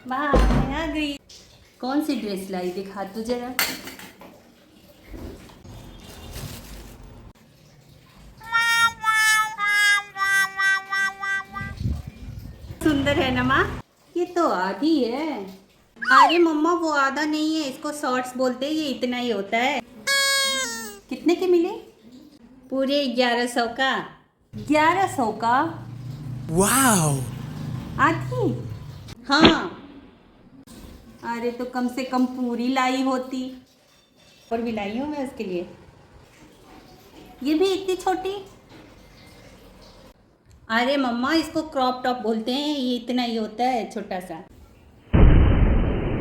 वाह मैं आ गई। कौन सी ड्रेस लाई, दिखा तू जरा। सुंदर है ना माँ। ये तो आधी है। अरे मम्मा वो आधा नहीं है, इसको शॉर्ट्स बोलते हैं, ये इतना ही होता है। कितने के मिले? पूरे 1100 का। 1100 का? वाओ। आधी? हाँ। अरे तो कम से कम पूरी लाई होती। और भी लाई हूँ मैं उसके लिए। ये भी इतनी छोटी? अरे मम्मा इसको क्रॉप टॉप बोलते हैं, ये इतना ही होता है छोटा सा।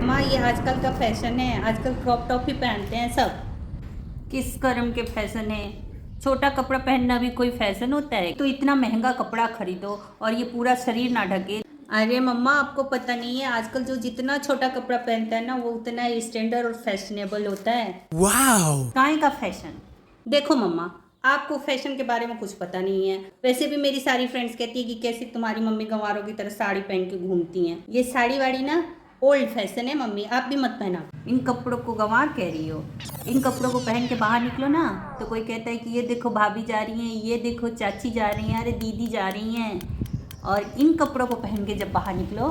मम्मा ये आजकल का फैशन है, आजकल क्रॉप टॉप ही पहनते हैं सब। किस कर्म के फैशन है? छोटा कपड़ा पहनना भी कोई फैशन होता है? तो इतना महंगा कपड़ा खरीदो और ये पूरा शरीर ना ढके। अरे मम्मा आपको पता नहीं है, आजकल जो जितना छोटा कपड़ा पहनता है ना वो उतना स्टैंडर्ड और फैशनेबल होता है। वाओ। काहे का फैशन? देखो मम्मा आपको फैशन के बारे में कुछ पता नहीं है। वैसे भी मेरी सारी फ्रेंड्स कहती है कि कैसे तुम्हारी मम्मी गंवारों की तरह साड़ी पहन के घूमती हैं। ये साड़ी वाड़ी ना ओल्ड फैशन है मम्मी, आप भी मत पहना। इन कपड़ों को गंवार कह रही हो? इन कपड़ों को पहन के बाहर निकलो ना तो कोई कहता है कि ये देखो भाभी जा रही हैं, ये देखो चाची जा रही हैं, अरे दीदी जा रही हैं। और इन कपड़ों को पहन के जब बाहर निकलो,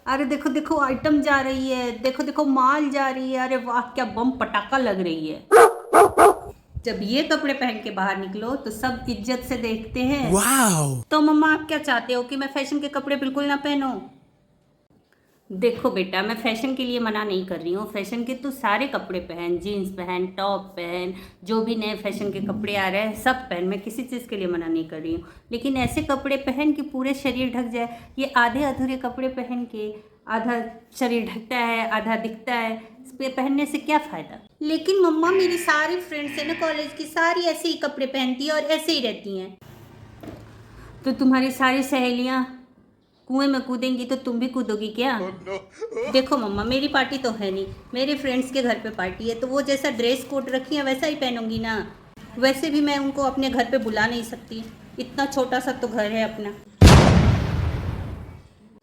अरे देखो देखो आइटम जा रही है, देखो देखो माल जा रही है, अरे वाह क्या बम पटाखा लग रही है। जब ये कपड़े पहन के बाहर निकलो तो सब इज्जत से देखते हैं। वाओ। तो मम्मा आप क्या चाहते हो कि मैं फैशन के कपड़े बिल्कुल ना पहनूं? देखो बेटा मैं फैशन के लिए मना नहीं कर रही हूँ, फैशन के तो सारे कपड़े पहन, जीन्स पहन, टॉप पहन, जो भी नए फैशन के कपड़े आ रहे हैं सब पहन, मैं किसी चीज़ के लिए मना नहीं कर रही हूँ। लेकिन ऐसे कपड़े पहन कि पूरे शरीर ढक जाए, ये आधे अधूरे कपड़े पहन के आधा शरीर ढकता है आधा दिखता है, इस पे पहनने से क्या फ़ायदा? लेकिन मम्मा मेरी सारी फ्रेंड्स है ना कॉलेज की, सारी ऐसे ही कपड़े पहनती है और ऐसे ही रहती हैं। तो तुम्हारी सारी सहेलियाँ कुएं में कूदेंगी तो तुम भी कूदोगी क्या? देखो मम्मा मेरी पार्टी तो है नहीं, मेरे फ्रेंड्स के घर पे पार्टी है, तो वो जैसा ड्रेस कोड रखी है वैसा ही पहनूंगी ना। वैसे भी मैं उनको अपने घर पे बुला नहीं सकती, इतना छोटा सा तो घर है अपना।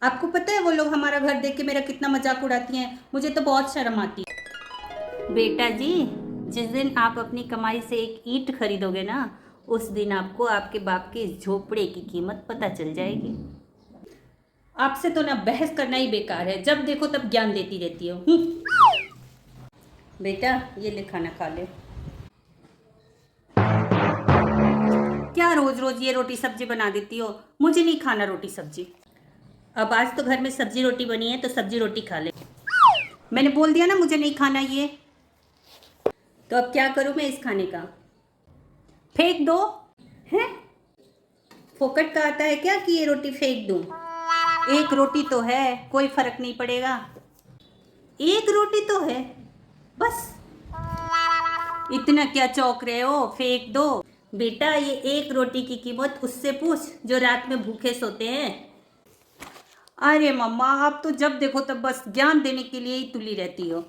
आपको पता है वो लोग हमारा घर देख के मेरा कितना मजाक उड़ाती हैं, मुझे तो बहुत शर्म आती है। बेटा जी जिस दिन आप अपनी कमाई से एक ईंट खरीदोगे ना उस दिन आपको आपके बाप के इस झोपड़े की कीमत पता चल जाएगी। आपसे तो ना बहस करना ही बेकार है, जब देखो तब ज्ञान देती रहती हो। बेटा ये ले खाना खा ले। क्या रोज रोज ये रोटी सब्जी बना देती हो? मुझे नहीं खाना रोटी सब्जी। अब आज तो घर में सब्जी रोटी बनी है तो सब्जी रोटी खा ले। मैंने बोल दिया ना मुझे नहीं खाना ये। तो अब क्या करूं मैं इस खाने का? फेंक दो। हैं? फोकट का आता है क्या कि ये रोटी फेंक दूं? एक रोटी तो है, कोई फर्क नहीं पड़ेगा। एक रोटी तो है बस, इतना क्या चौंक रहे हो? फेंक दो। बेटा ये एक रोटी की कीमत उससे पूछ जो रात में भूखे सोते हैं। अरे मम्मा आप तो जब देखो तब बस ज्ञान देने के लिए ही तुली रहती हो।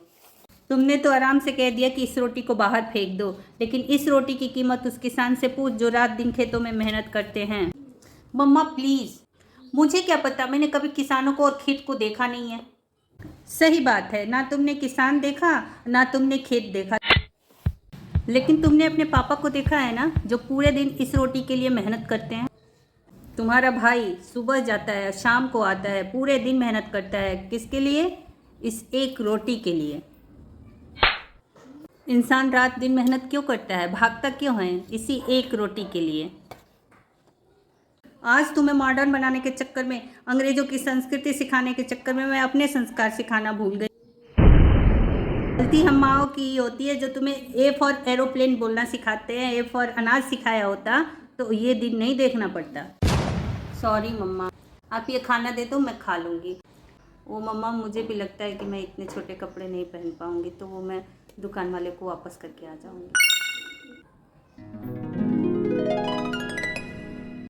तुमने तो आराम से कह दिया कि इस रोटी को बाहर फेंक दो, लेकिन इस रोटी की कीमत उस किसान से पूछ जो रात दिन खेतों में मेहनत करते हैं। मम्मा प्लीज़, मुझे क्या पता, मैंने कभी किसानों को और खेत को देखा नहीं है। सही बात है, ना तुमने किसान देखा ना तुमने खेत देखा, लेकिन तुमने अपने पापा को देखा है ना जो पूरे दिन इस रोटी के लिए मेहनत करते हैं। तुम्हारा भाई सुबह जाता है शाम को आता है, पूरे दिन मेहनत करता है, किसके लिए? इस एक रोटी के लिए। इंसान रात दिन मेहनत क्यों करता है, भागता क्यों है? इसी एक रोटी के लिए। आज तुम्हें मॉडर्न बनाने के चक्कर में, अंग्रेजों की संस्कृति सिखाने के चक्कर में मैं अपने संस्कार सिखाना भूल गई। गलती हम माओ की ही होती है जो तुम्हें ए फॉर एरोप्लेन बोलना सिखाते हैं, ए फॉर अनाज सिखाया होता तो ये दिन नहीं देखना पड़ता। सॉरी मम्मा, आप ये खाना दे दो मैं खा लूँगी। वो मम्मा मुझे भी लगता है कि मैं इतने छोटे कपड़े नहीं पहन पाऊँगी, तो वो मैं दुकान वाले को वापस करके आ जाऊँगी।